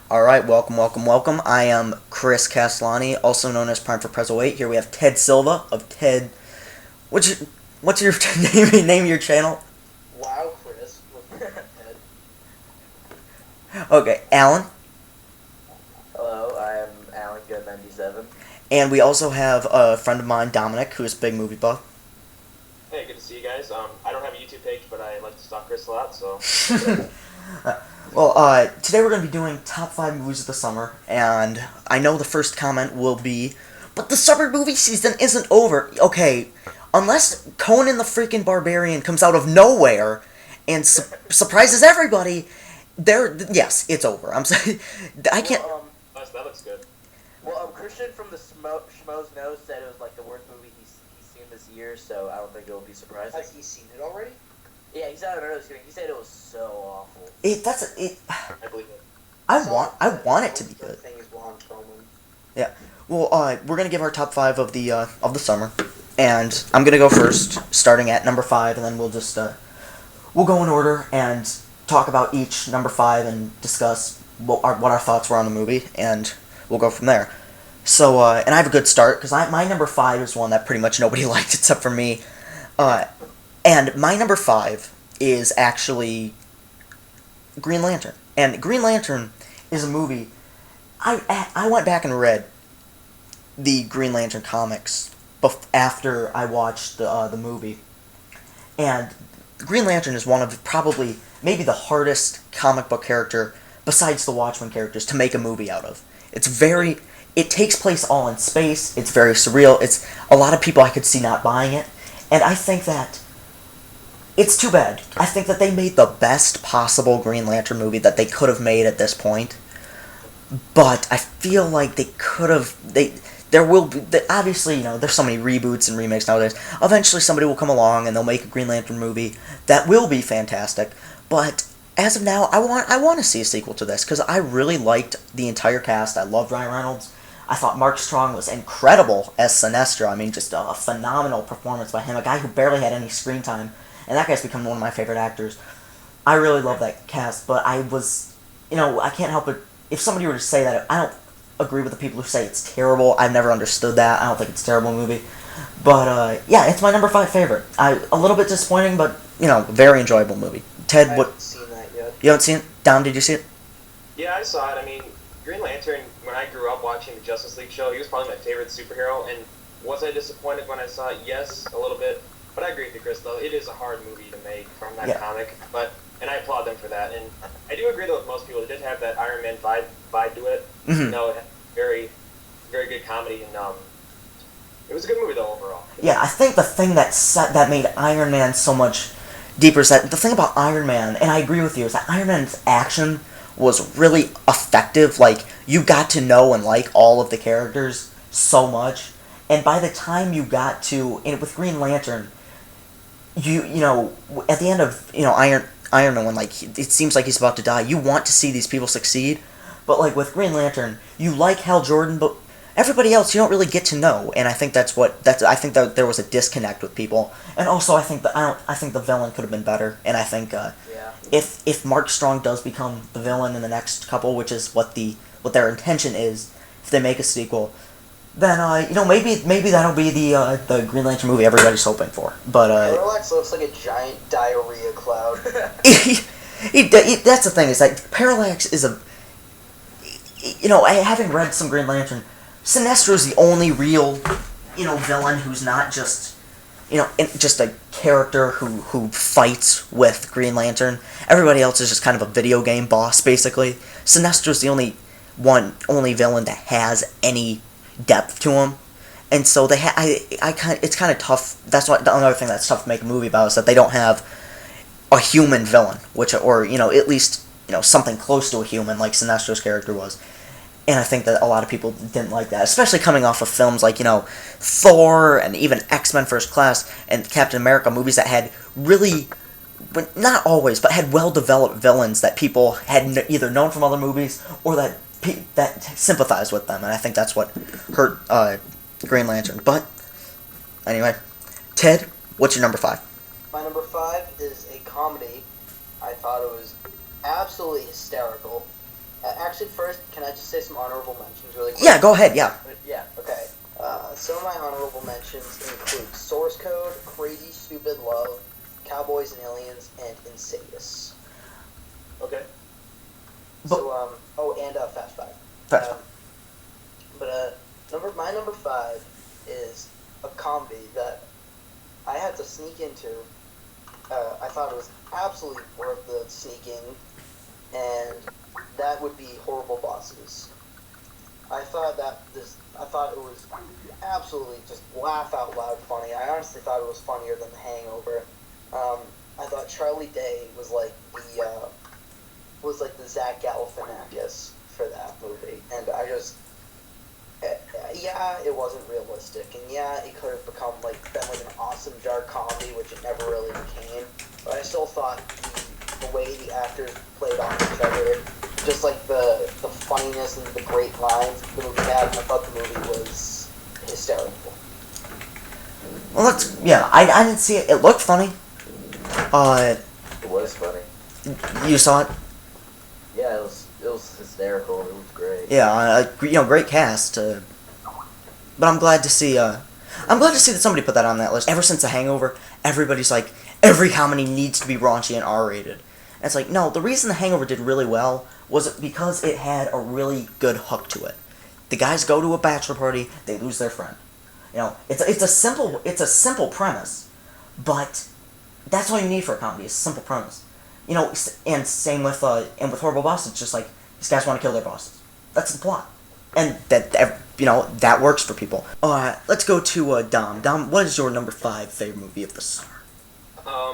All right, welcome. I am Chris Castellani, also known as Prime for Prezzo 8. Here we have Ted Silva of Ted. What's your name of your channel? Wow, Chris. Ed. Okay, Alan. Hello, I'm Alan Good 97. And we also have a friend of mine, Dominic, who is a big movie buff. Hey, good to see you guys. I don't have a YouTube page, but I like to stalk Chris a lot, so... Today we're going to be doing top 5 movies of the summer, and I know the first comment will be, but the summer movie season isn't over. Okay, unless Conan the freaking Barbarian comes out of nowhere and surprises everybody, yes, it's over. I'm sorry, I can't... That looks good. Christian from the Schmoes Knows said it was like the worst movie he's seen this year, so I don't think it'll be surprising. Has he seen it already? Yeah, he's not another screen. He said it was so awful. I believe it. I want it to be good. Yeah. Well, we're gonna give our top 5 of the summer, and I'm gonna go first, starting at number 5, and then we'll just we'll go in order and talk about each number 5 and discuss what our thoughts were on the movie, and we'll go from there. So, and I have a good start because my number 5 is one that pretty much nobody liked except for me, and my number 5 is actually Green Lantern, and Green Lantern is a movie. I went back and read the Green Lantern comics after I watched the movie, and Green Lantern is one of probably maybe the hardest comic book character besides the Watchmen characters to make a movie out of. It takes place all in space. It's very surreal. It's a lot of people I could see not buying it, and I think that it's too bad. I think that they made the best possible Green Lantern movie that they could have made at this point. But I feel like they could have. There will be obviously, there's so many reboots and remakes nowadays. Eventually, somebody will come along and they'll make a Green Lantern movie that will be fantastic. But as of now, I want to see a sequel to this because I really liked the entire cast. I loved Ryan Reynolds. I thought Mark Strong was incredible as Sinestro. I mean, just a phenomenal performance by him. A guy who barely had any screen time, and that guy's become one of my favorite actors. I really love that cast, but I can't help it. If somebody were to say that, I don't agree with the people who say it's terrible. I've never understood that. I don't think it's a terrible movie. But, yeah, it's my number 5 favorite. A little bit disappointing, but, very enjoyable movie. Ted, I haven't seen that yet. You haven't seen it? Dom, did you see it? Yeah, I saw it. I mean, Green Lantern, when I grew up watching the Justice League show, he was probably my favorite superhero, and was I disappointed when I saw it? Yes, a little bit. But I agree with you, Chris, though. It is a hard movie to make from that comic, and I applaud them for that. And I do agree, though, with most people. It did have that Iron Man vibe to it. Mm-hmm. It had very, very good comedy, and it was a good movie, though, overall. Yeah, I think the thing that made Iron Man so much deeper is that the thing about Iron Man, and I agree with you, is that Iron Man's action was really effective. Like, you got to know and like all of the characters so much, and by the time you got to, and with Green Lantern, you at the end of Iron Man, when it seems like he's about to die, you want to see these people succeed, but like with Green Lantern, you like Hal Jordan, but everybody else you don't really get to know, and I think I think that there was a disconnect with people, and also I think the villain could have been better, and I think if Mark Strong does become the villain in the next couple, which is what their intention is, if they make a sequel, then maybe that'll be the Green Lantern movie everybody's hoping for. But Parallax looks like a giant diarrhea cloud. That's the thing, is that Parallax is having read some Green Lantern, Sinestro is the only real villain who's not just just a character who fights with Green Lantern. Everybody else is just kind of a video game boss, basically. Sinestro's the only villain that has any depth to him, and so it's kind of tough. That's what another thing that's tough to make a movie about, is that they don't have a human villain, or at least something close to a human like Sinestro's character was. And I think that a lot of people didn't like that, especially coming off of films like Thor and even X-Men First Class and Captain America, movies that had really, not always, but had well-developed villains that people had either known from other movies or that sympathized with them, and I think that's what hurt Green Lantern. But anyway, Ted, what's your number 5? My number 5 is a comedy. I thought it was absolutely hysterical. Actually, first, can I just say some honorable mentions really quick? Yeah, go ahead. Yeah. Yeah. Okay. Some of my honorable mentions include Source Code, Crazy Stupid Love, Cowboys and Aliens, and Insidious. Okay. And Fast Five. Fast Um, my number 5 is a comedy that I had to sneak into. I thought it was absolutely worth the sneaking, and that would be Horrible Bosses. I thought it was absolutely just laugh out loud funny. I honestly thought it was funnier than The Hangover. I thought Charlie Day was like the Zach Galifianakis for that movie, and I just it wasn't realistic, and it could have been like an awesome dark comedy, which it never really became. But I still thought the way the actors played on each other, just like the funniness and the great lines the movie had, I thought the movie was hysterical. Well, I didn't see it. It looked funny. It was funny. You saw it? Yeah, it was hysterical. It was great. Yeah, great cast. But I'm glad to see that somebody put that on that list. Ever since The Hangover, everybody's like, every comedy needs to be raunchy and R-rated. And it's like, no, the reason The Hangover did really well was because it had a really good hook to it. The guys go to a bachelor party, they lose their friend. It's a simple premise, but that's all you need for a comedy. It's a simple premise. And same with Horrible Bosses. It's just like these guys want to kill their bosses. That's the plot, and that works for people. Let's go to Dom. Dom, what is your number 5 favorite movie of the summer?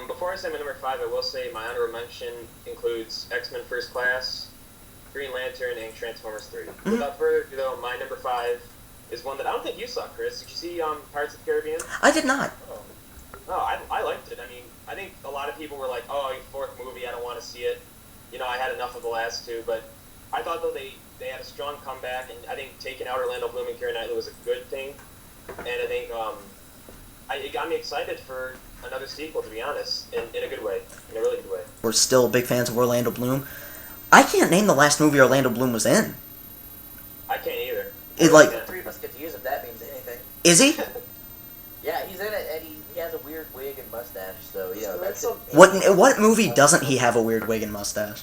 Before I say my number 5, I will say my honorable mention includes X-Men First Class, Green Lantern, and Transformers 3. Mm-hmm. Without further ado, though, my number 5 is one that I don't think you saw, Chris. Did you see Pirates of the Caribbean? I did not. No, I liked it. I mean, I think a lot of people were like, oh, your 4th movie, I don't want to see it. I had enough of the last 2, but I thought, though, they had a strong comeback, and I think taking out Orlando Bloom and Keira Knightley was a good thing. And I think it got me excited for another sequel, to be honest, in a good way, in a really good way. We're still big fans of Orlando Bloom. I can't name the last movie Orlando Bloom was in. I can't either. Three Musketeers, if that means anything. Is he? Yeah, he's in it, and he has a weird wig and mustache, so, that's it. What movie doesn't he have a weird wig and mustache?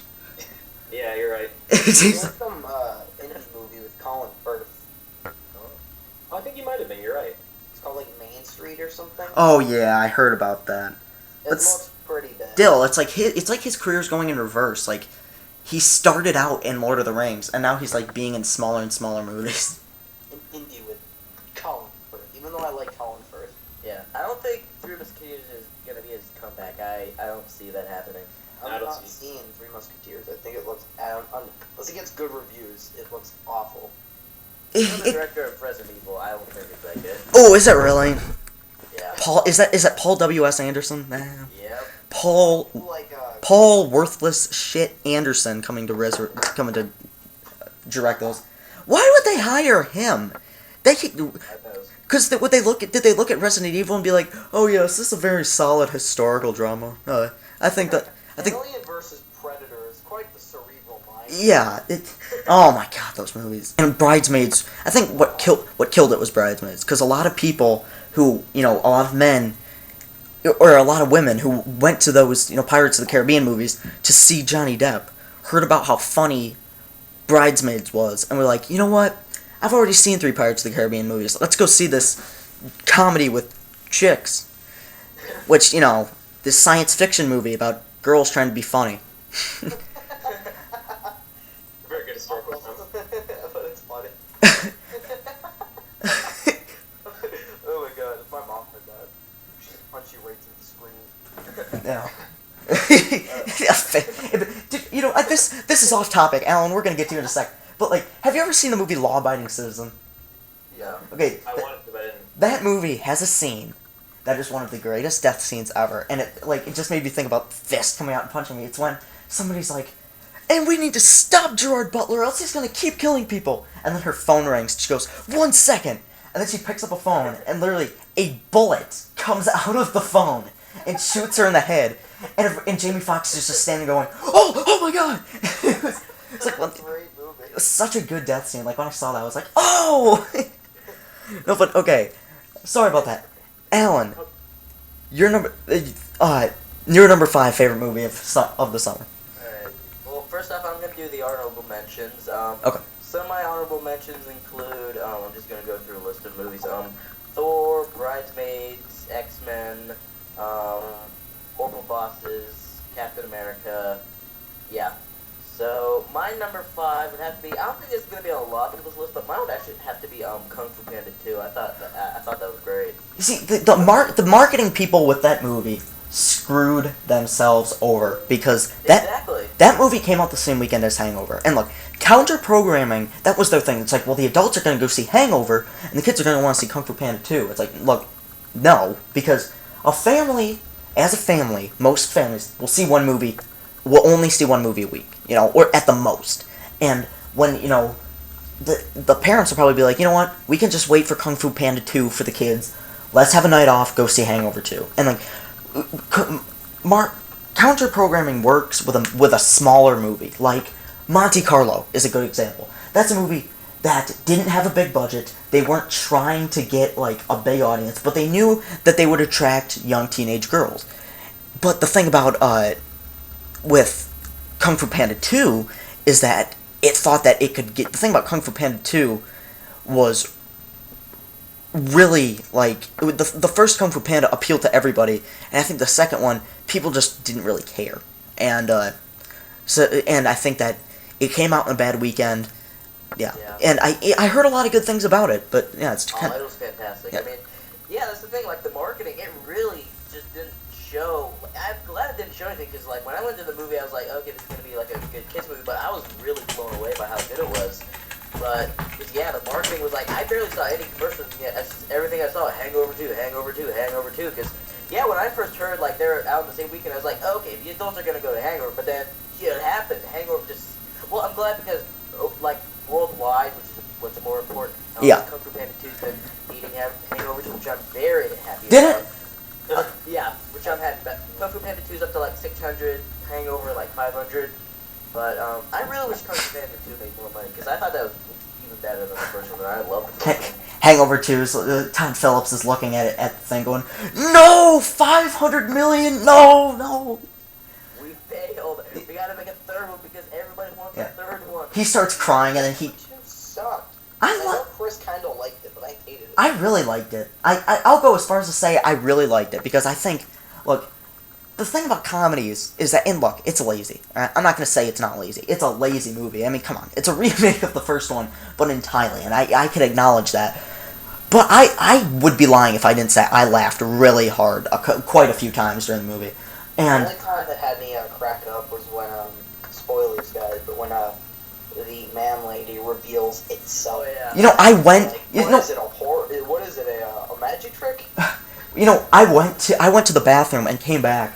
Yeah, you're right. There's some indie movie with Colin Firth. I think you might have been, you're right. It's called like Main Street or something. Oh yeah, I heard about that. It looks pretty bad. Still, it's like his career's going in reverse. Like, he started out in Lord of the Rings, and now he's like being in smaller and smaller movies. An indie with Colin Firth, even though I like Colin Firth. Yeah, I don't think Three Musketeers is gonna be his comeback. I don't see that happening. I'm not seeing Three Musketeers. I think it looks, unless it gets good reviews, it looks awful. I'm the director of Resident Evil. I don't think it's that good. Oh, is it really? Yeah. Paul, is that Paul W.S. Anderson? Nah. Yep. Paul Worthless Shit Anderson coming to direct those. Why would they hire him? Because did they look at Resident Evil and be like, oh yes, this is a very solid historical drama. Alien vs. Predator is quite the cerebral mind. Yeah. Oh my god, those movies. And Bridesmaids. I think what killed it was Bridesmaids, because a lot of people who, a lot of men, or a lot of women who went to those, Pirates of the Caribbean movies to see Johnny Depp, heard about how funny Bridesmaids was, and were like, you know what? I've already seen 3 Pirates of the Caribbean movies. Let's go see this comedy with chicks. Which, this science fiction movie about girls trying to be funny. Very good historical film. But it's funny. Oh my god, if my mom heard that, she'd punch you right through the screen. Yeah. This is off topic, Alan. We're gonna get to you in a sec. But have you ever seen the movie Law Abiding Citizen? Yeah. Okay. I wanted to, but I didn't. That movie has a scene that is one of the greatest death scenes ever, and it just made me think about Fist coming out and punching me. It's when somebody's like, "And we need to stop Gerard Butler, or else he's gonna keep killing people." And then her phone rings. She goes, "1 second," and then she picks up a phone, and literally a bullet comes out of the phone and shoots her in the head. And Jamie Foxx is just standing going, "Oh my god!" It's like, That's right. was such a good death scene. Like when I saw that, I was like, oh. No, but okay. Sorry about that, Alan. Your number 5 favorite movie of the summer. Alright. Well, first off, I'm gonna do the honorable mentions. Okay. Some of my honorable mentions include, I'm just gonna go through a list of movies. Thor, Bridesmaids, X-Men, Horrible Bosses, Captain America. Yeah. So my number 5 would have to be. I don't think it's gonna be on a lot of people's list, but mine would actually have to be Kung Fu Panda 2. I thought that was great. You see, the marketing people with that movie screwed themselves over because that movie came out the same weekend as Hangover. And look, counter programming, that was their thing. It's like, well, the adults are going to go see Hangover, and the kids are going to want to see Kung Fu Panda 2. It's like, look, no, because as a family, most families will only see one movie a week, or at the most. And when, the parents will probably be like, you know what, we can just wait for Kung Fu Panda 2 for the kids. Let's have a night off, go see Hangover 2. And like, counter programming works with a smaller movie. Like Monte Carlo is a good example. That's a movie that didn't have a big budget. They weren't trying to get like a big audience, but they knew that they would attract young teenage girls. But the thing about with Kung Fu Panda 2 is that it thought that it could get. The thing about Kung Fu Panda 2 was really, like, the first Kung Fu Panda appealed to everybody, and I think the second one, people just didn't really care. And I think that it came out in a bad weekend. Yeah. And I heard a lot of good things about it, but yeah, it's kind of... it was fantastic. Yeah. I mean, yeah, that's the thing, like, the marketing, it really just didn't show... I'm glad it didn't show anything, because, like, when I went to the movie, I was like, okay, this is going to be, like, a good kids movie, but I was really blown away by how good it was. But, yeah, the marketing was like, I barely saw any commercials, yet everything I saw, Hangover 2, Hangover 2, Hangover 2, because, yeah, when I first heard, like, they were out on the same weekend, I was like, okay, the adults are going to go to Hangover, but then, yeah, it happened, Hangover just... Well, I'm glad because, like, worldwide, which is what's more important, Kung Fu Panda 2's been beating Hangover 2, which I'm very happy about. Did it? Yeah, which I'm happy about. Kung Fu Panda 2's up to, like, 600, Hangover, like, 500. But I really wish Kung Fu Panda 2 made more money, because I thought that was even better than the first one, and I love the first one. Hangover 2, Todd Phillips is looking at it, at the thing going, no! 500 million! No! We failed. We gotta make a third one, because everybody wants a third one. He starts crying, and then he... Sucked. I know Chris kind of liked it, but I hated it. I really liked it. I'll go as far as to say I really liked it, because I think, look, the thing about comedies is that, and look, it's lazy. I'm not going to say it's not lazy. It's a lazy movie. I mean, come on. It's a remake of the first one, but in Thailand. I can acknowledge that. But I would be lying if I didn't say I laughed really hard quite a few times during the movie. And the only time that had me crack up was when, spoilers, guys, but when the man lady reveals itself. Oh, yeah. I went... Like, what is it, a horror? What is it, a magic trick? I went to the bathroom and came back,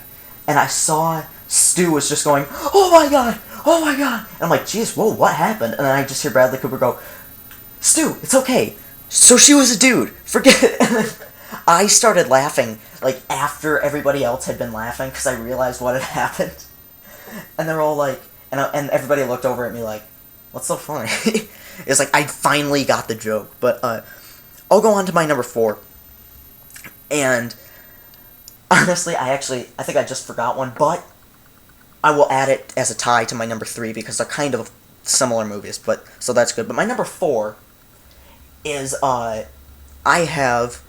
and I saw Stu was just going, oh my god! And I'm like, geez, whoa, what happened? And then I just hear Bradley Cooper go, Stu, it's okay. So she was a dude. Forget it. And then I started laughing, like, after everybody else had been laughing, because I realized what had happened. And they're all like, and everybody looked over at me like, what's so funny? It's like, I finally got the joke. But, I'll go on to my number 4. And honestly, I think I just forgot one, but I will add it as a tie to my number 3 because they're kind of similar movies, but so that's good. But my number 4 is I have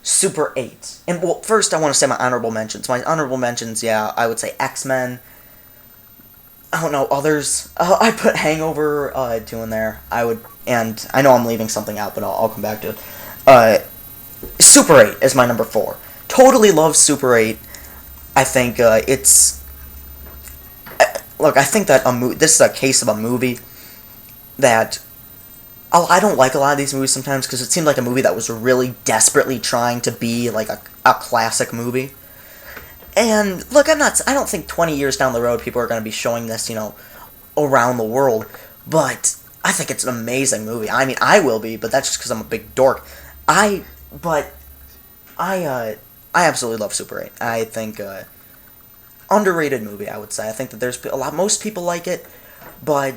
Super 8. And well, first I want to say my honorable mentions. My honorable mentions, yeah, I would say X-Men. I don't know, others. I put Hangover 2 in there. And I know I'm leaving something out, but I'll come back to it. Super 8 is my number 4. Totally love Super 8. I think it's... Look, I think that this is a case of a movie that... I don't like a lot of these movies sometimes because it seemed like a movie that was really desperately trying to be like a classic movie. And look, I don't think 20 years down the road people are going to be showing this, around the world. But I think it's an amazing movie. I mean, I will be, but that's just because I'm a big dork. I absolutely love Super 8. I think underrated movie, I would say. I think that most people like it, but